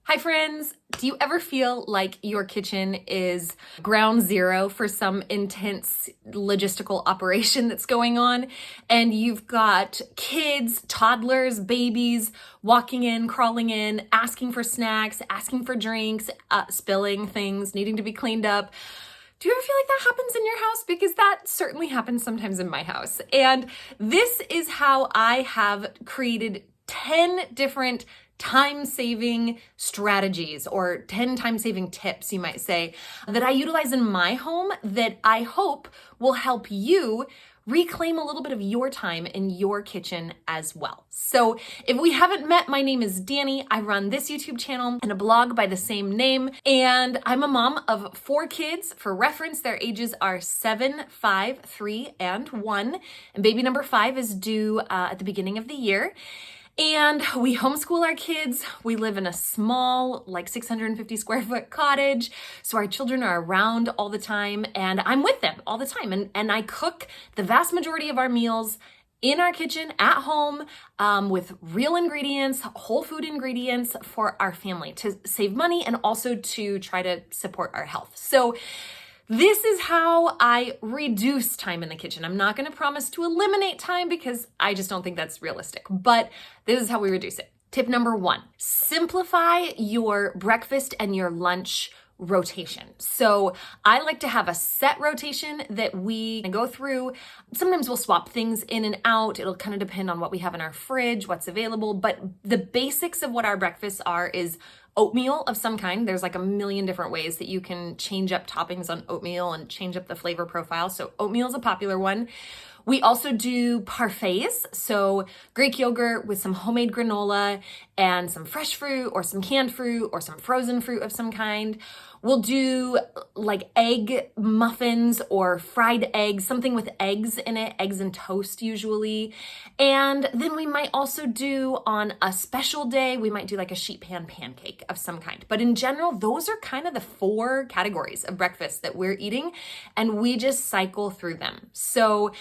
Hi friends! Do you ever feel like your kitchen is ground zero for some intense logistical operation that's going on? And you've got kids, toddlers, babies walking in, crawling in, asking for snacks, asking for drinks, spilling things, needing to be cleaned up. Do you ever feel like that happens in your house? Because that certainly happens sometimes in my house. And this is how I have created 10 different time-saving strategies, or 10 time-saving tips, you might say, that I utilize in my home that I hope will help you reclaim a little bit of your time in your kitchen as well. So if we haven't met, my name is Dani. I run this YouTube channel and a blog by the same name, and I'm a mom of 4 kids. For reference, their ages are 7, 5, 3, and 1, and baby number 5 is due at the beginning of the year. And we homeschool our kids. We live in a small, like 650 square foot cottage. So our children are around all the time and I'm with them all the time. And I cook the vast majority of our meals in our kitchen at home with real ingredients, whole food ingredients for our family to save money and also to try to support our health. So this is how I reduce time in the kitchen. I'm not gonna promise to eliminate time because I just don't think that's realistic, but this is how we reduce it. Tip number 1, simplify your breakfast and your lunch rotation. So I like to have a set rotation that we go through. Sometimes we'll swap things in and out. It'll kind of depend on what we have in our fridge, what's available, but the basics of what our breakfasts are is oatmeal of some kind. There's like a million different ways that you can change up toppings on oatmeal and change up the flavor profile. So oatmeal is a popular one. We also do parfaits, so Greek yogurt with some homemade granola and some fresh fruit or some canned fruit or some frozen fruit of some kind. We'll do like egg muffins or fried eggs, something with eggs in it, eggs and toast usually. And then we might also do on a special day, we might do like a sheet pan pancake of some kind. But in general, those are kind of the 4 categories of breakfast that we're eating, and we just cycle through them. So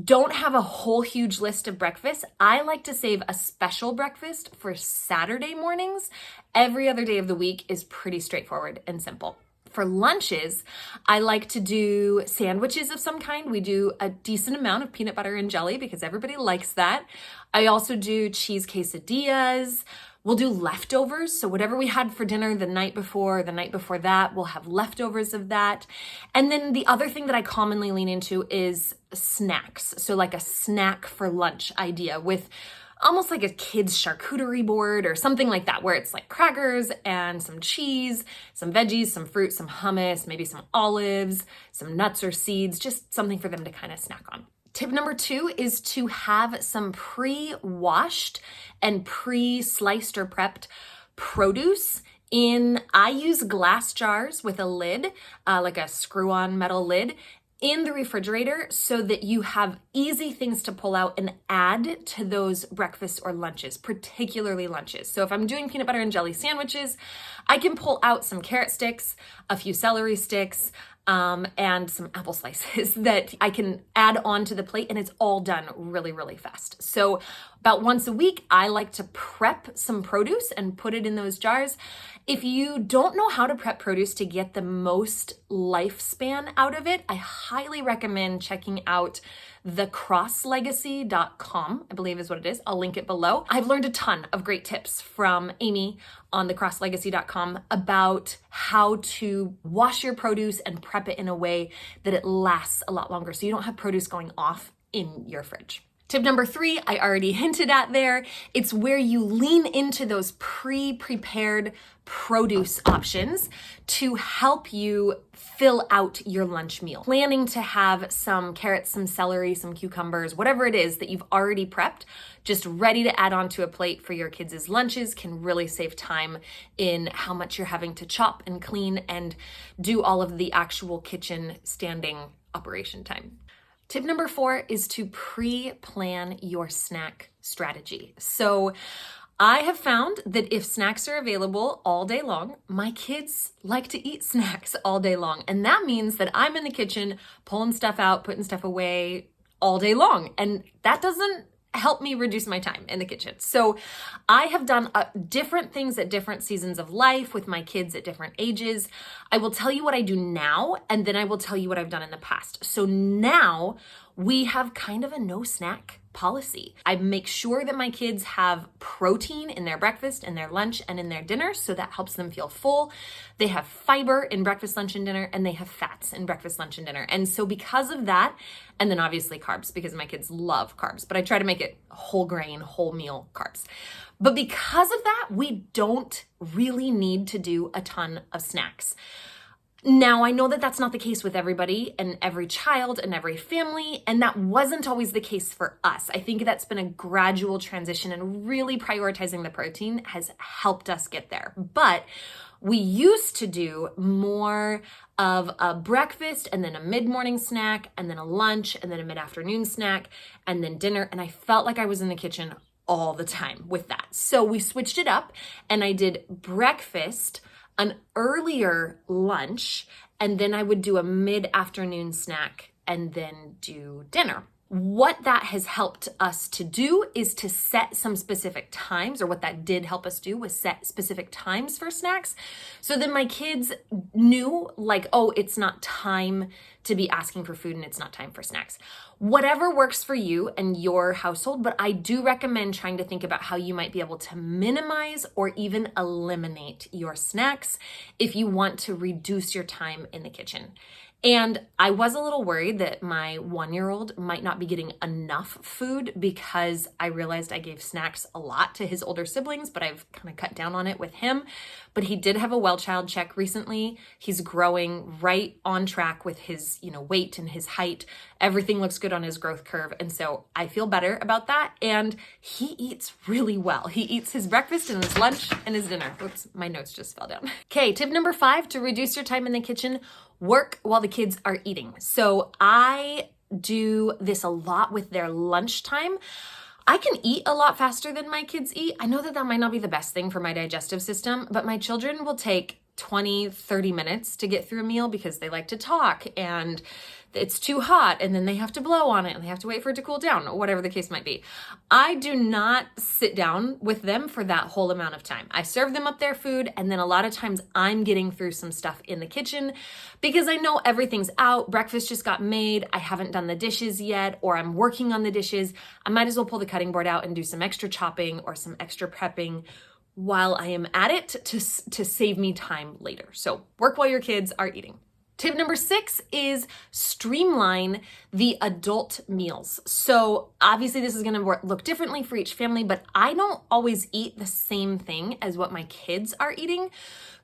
don't have a whole huge list of breakfasts. I like to save a special breakfast for Saturday mornings. Every other day of the week is pretty straightforward and simple. For lunches, I like to do sandwiches of some kind. We do a decent amount of peanut butter and jelly because everybody likes that. I also do cheese quesadillas. We'll do leftovers. So whatever we had for dinner the night before, the night before that, we'll have leftovers of that. And then the other thing that I commonly lean into is snacks. So like a snack for lunch idea with almost like a kid's charcuterie board or something like that, where it's like crackers and some cheese, some veggies, some fruit, some hummus, maybe some olives, some nuts or seeds, just something for them to kind of snack on. Tip number 2 is to have some pre-washed and pre-sliced or prepped produce I use glass jars with a lid, like a screw-on metal lid, in the refrigerator so that you have easy things to pull out and add to those breakfasts or lunches, particularly lunches. So if I'm doing peanut butter and jelly sandwiches, I can pull out some carrot sticks, a few celery sticks, and some apple slices that I can add onto the plate, and it's all done really, really fast. So about once a week, I like to prep some produce and put it in those jars. If you don't know how to prep produce to get the most lifespan out of it, I highly recommend checking out thecrosslegacy.com, I believe is what it is. I'll link it below. I've learned a ton of great tips from Amy on thecrosslegacy.com about how to wash your produce and prep it in a way that it lasts a lot longer so you don't have produce going off in your fridge. Tip number 3, I already hinted at there. It's where you lean into those pre-prepared produce options to help you fill out your lunch meal. Planning to have some carrots, some celery, some cucumbers, whatever it is that you've already prepped, just ready to add onto a plate for your kids' lunches can really save time in how much you're having to chop and clean and do all of the actual kitchen standing operation time. Tip number 4 is to pre-plan your snack strategy. So I have found that if snacks are available all day long, my kids like to eat snacks all day long. And that means that I'm in the kitchen pulling stuff out, putting stuff away all day long. And that doesn't help me reduce my time in the kitchen. So I have done different things at different seasons of life with my kids at different ages. I will tell you what I do now, and then I will tell you what I've done in the past. So now we have kind of a no snack policy. I make sure that my kids have protein in their breakfast, in their lunch, and in their dinner, so that helps them feel full. They have fiber in breakfast, lunch, and dinner, and they have fats in breakfast, lunch, and dinner. And so because of that, and then obviously carbs, because my kids love carbs, but I try to make it whole grain, whole meal carbs. But because of that, we don't really need to do a ton of snacks. Now, I know that that's not the case with everybody and every child and every family, and that wasn't always the case for us. I think that's been a gradual transition, and really prioritizing the protein has helped us get there. But we used to do more of a breakfast and then a mid-morning snack and then a lunch and then a mid-afternoon snack and then dinner, and I felt like I was in the kitchen all the time with that. So we switched it up, and I did breakfast, an earlier lunch, and then I would do a mid-afternoon snack and then do dinner. What that has helped us to do is to set some specific times, or what that did help us do was set specific times for snacks. So then my kids knew, like, oh, it's not time to be asking for food and it's not time for snacks. Whatever works for you and your household, but I do recommend trying to think about how you might be able to minimize or even eliminate your snacks if you want to reduce your time in the kitchen. And I was a little worried that my 1-year-old might not be getting enough food, because I realized I gave snacks a lot to his older siblings, but I've kind of cut down on it with him. But he did have a well child check recently. He's growing right on track with his, weight and his height. Everything looks good on his growth curve. And so I feel better about that. And he eats really well. He eats his breakfast and his lunch and his dinner. Oops, my notes just fell down. Okay, tip number 5 to reduce your time in the kitchen: work while the kids are eating. So I do this a lot with their lunchtime. I can eat a lot faster than my kids eat. I know that that might not be the best thing for my digestive system, but my children will take 20, 30 minutes to get through a meal because they like to talk and it's too hot and then they have to blow on it and they have to wait for it to cool down, or whatever the case might be. I do not sit down with them for that whole amount of time. I serve them up their food, and then a lot of times I'm getting through some stuff in the kitchen because I know everything's out. Breakfast just got made. I haven't done the dishes yet, or I'm working on the dishes. I might as well pull the cutting board out and do some extra chopping or some extra prepping while I am at it to save me time later. So work while your kids are eating. Tip number 6 is streamline the adult meals. So obviously this is going to look differently for each family, but I don't always eat the same thing as what my kids are eating.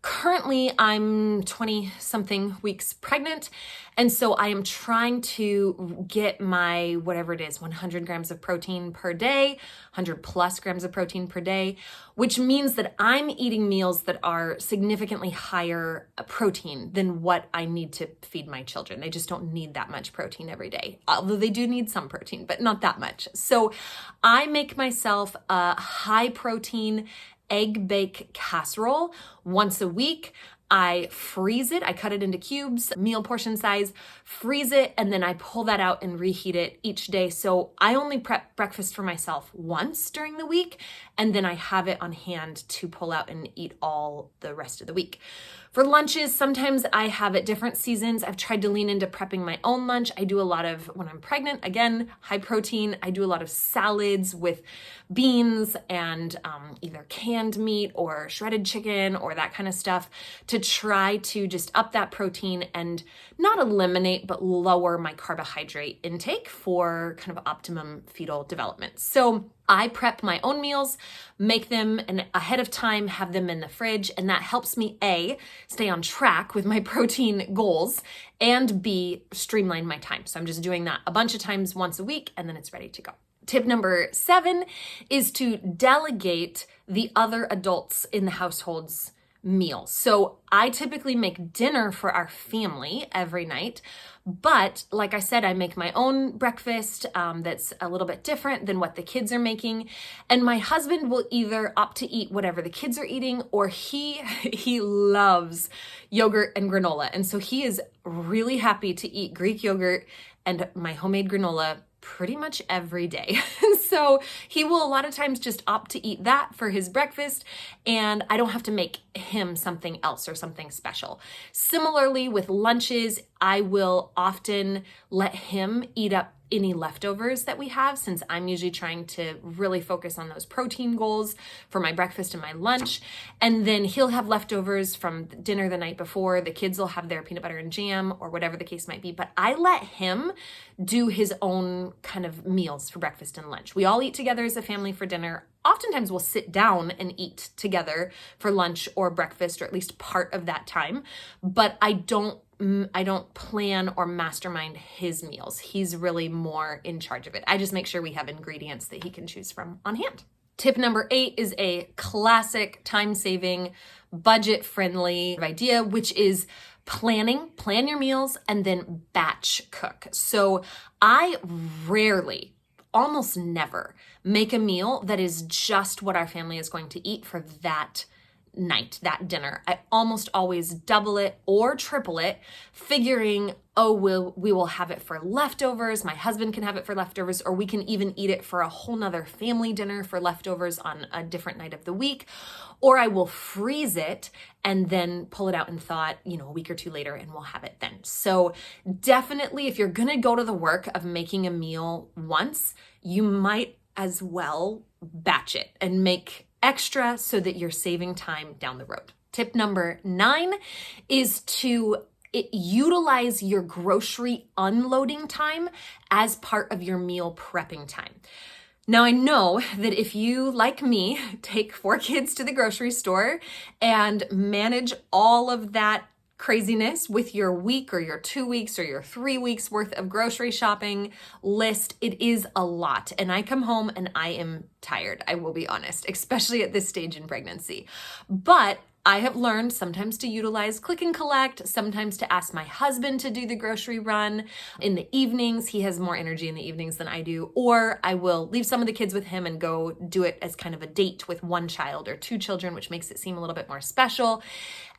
Currently, I'm 20 something weeks pregnant. And so I am trying to get my, whatever it is, 100 grams of protein per day, 100 plus grams of protein per day, which means that I'm eating meals that are significantly higher protein than what I need to feed my children. They just don't need that much protein every day, although they do need some protein, but not that much. So I make myself a high protein egg bake casserole once a week. I freeze it, I cut it into cubes, meal portion size, freeze it, and then I pull that out and reheat it each day. So I only prep breakfast for myself once during the week, and then I have it on hand to pull out and eat all the rest of the week. For lunches, sometimes I have at different seasons. I've tried to lean into prepping my own lunch. I do a lot of, when I'm pregnant, again, high protein. I do a lot of salads with beans and either canned meat or shredded chicken or that kind of stuff to try to just up that protein and not eliminate, but lower my carbohydrate intake for kind of optimum fetal development. So I prep my own meals, make them ahead of time, have them in the fridge, and that helps me A, stay on track with my protein goals, and B, streamline my time. So I'm just doing that a bunch of times once a week, and then it's ready to go. Tip number 7 is to delegate the other adults in the household's meals. So I typically make dinner for our family every night, but like I said, I make my own breakfast that's a little bit different than what the kids are making. And my husband will either opt to eat whatever the kids are eating, or he loves yogurt and granola. And so he is really happy to eat Greek yogurt and my homemade granola pretty much every day. So he will a lot of times just opt to eat that for his breakfast, and I don't have to make him something else or something special. Similarly with lunches, I will often let him eat up any leftovers that we have, since I'm usually trying to really focus on those protein goals for my breakfast and my lunch. And then he'll have leftovers from dinner the night before. The kids will have their peanut butter and jam or whatever the case might be. But I let him do his own kind of meals for breakfast and lunch. We all eat together as a family for dinner. Oftentimes we'll sit down and eat together for lunch or breakfast, or at least part of that time. But I don't plan or mastermind his meals. He's really more in charge of it. I just make sure we have ingredients that he can choose from on hand. Tip number 8 is a classic time-saving, budget-friendly idea, which is plan your meals, and then batch cook. So I rarely, almost never, make a meal that is just what our family is going to eat for that night, that dinner. I almost always double it or triple it, figuring, we will have it for leftovers. My husband can have it for leftovers, or we can even eat it for a whole nother family dinner for leftovers on a different night of the week. Or I will freeze it and then pull it out in thaw, a week or two later, and we'll have it then. So definitely, if you're gonna go to the work of making a meal once, you might as well batch it and make extra so that you're saving time down the road. Tip number 9 is to utilize your grocery unloading time as part of your meal prepping time. Now, I know that if you, like me, take 4 kids to the grocery store and manage all of that craziness with your week or your 2 weeks or your 3 weeks worth of grocery shopping list, it is a lot. And I come home and I am tired, I will be honest, especially at this stage in pregnancy. But I have learned sometimes to utilize click and collect, sometimes to ask my husband to do the grocery run in the evenings. He has more energy in the evenings than I do. Or I will leave some of the kids with him and go do it as kind of a date with 1 child or 2 children, which makes it seem a little bit more special.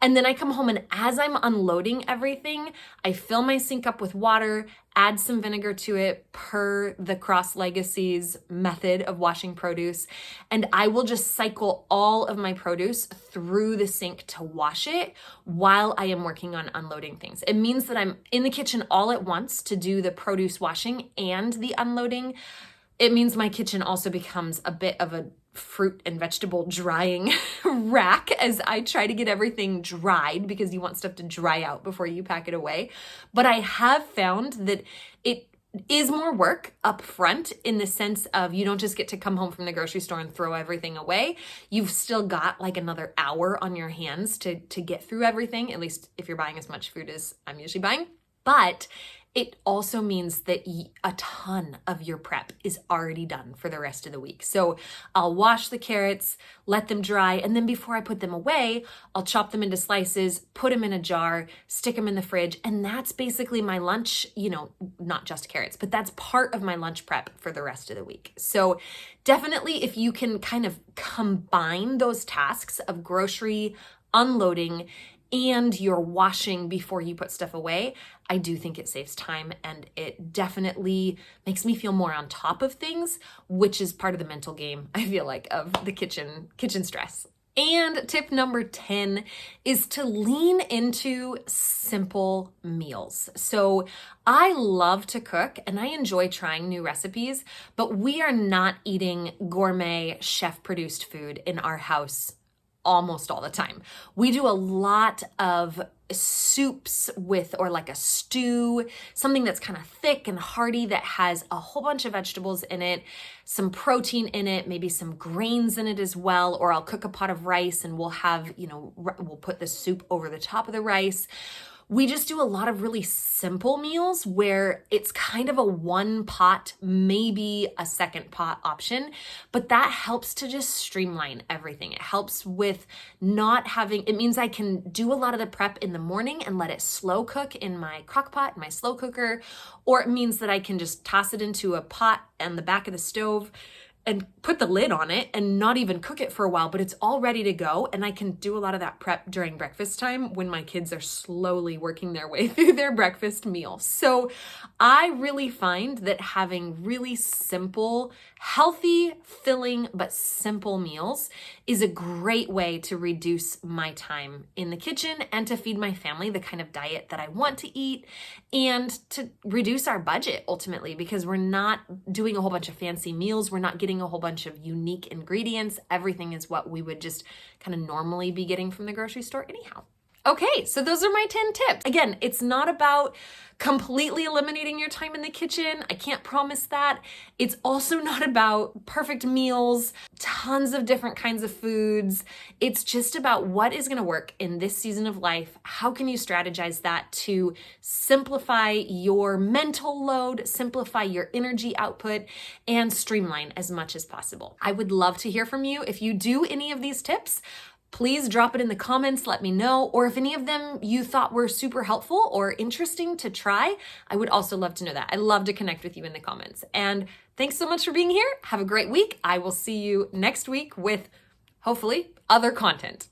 And then I come home, and as I'm unloading everything, I fill my sink up with water, add some vinegar to it per the Cross Legacies method of washing produce, and I will just cycle all of my produce through the sink to wash it while I am working on unloading things. It means that I'm in the kitchen all at once to do the produce washing and the unloading. It means my kitchen also becomes a bit of a fruit and vegetable drying rack as I try to get everything dried, because you want stuff to dry out before you pack it away. But I have found that it is more work up front, in the sense of you don't just get to come home from the grocery store and throw everything away. You've still got like another hour on your hands to get through everything, at least if you're buying as much food as I'm usually buying. But it also means that a ton of your prep is already done for the rest of the week. So I'll wash the carrots, let them dry, and then before I put them away, I'll chop them into slices, put them in a jar, stick them in the fridge, and that's basically my lunch, not just carrots, but that's part of my lunch prep for the rest of the week. So definitely, if you can kind of combine those tasks of grocery, unloading, and you're washing before you put stuff away, I do think it saves time, and it definitely makes me feel more on top of things, which is part of the mental game, I feel like, of the kitchen stress. And tip number 10 is to lean into simple meals. So I love to cook and I enjoy trying new recipes, but we are not eating gourmet chef-produced food in our house almost all the time. We do a lot of soups or like a stew, something that's kind of thick and hearty that has a whole bunch of vegetables in it, some protein in it, maybe some grains in it as well. Or I'll cook a pot of rice and we'll have, we'll put the soup over the top of the rice. We just do a lot of really simple meals where it's kind of a 1 pot, maybe a 2nd pot option, but that helps to just streamline everything. It helps with it means I can do a lot of the prep in the morning and let it slow cook in my crockpot, my slow cooker, or it means that I can just toss it into a pot on the back of the stove and put the lid on it and not even cook it for a while, but it's all ready to go. And I can do a lot of that prep during breakfast time when my kids are slowly working their way through their breakfast meal. So I really find that having really simple, healthy, filling, but simple meals is a great way to reduce my time in the kitchen and to feed my family the kind of diet that I want to eat, and to reduce our budget ultimately, because we're not doing a whole bunch of fancy meals. We're not getting a whole bunch of unique ingredients. Everything is what we would just kind of normally be getting from the grocery store anyhow. Okay, so those are my 10 tips. Again, it's not about completely eliminating your time in the kitchen. I can't promise that. It's also not about perfect meals, tons of different kinds of foods. It's just about what is going to work in this season of life. How can you strategize that to simplify your mental load, simplify your energy output, and streamline as much as possible? I would love to hear from you. If you do any of these tips, please drop it in the comments, let me know. Or if any of them you thought were super helpful or interesting to try, I would also love to know that. I love to connect with you in the comments. And thanks so much for being here. Have a great week. I will see you next week with hopefully other content.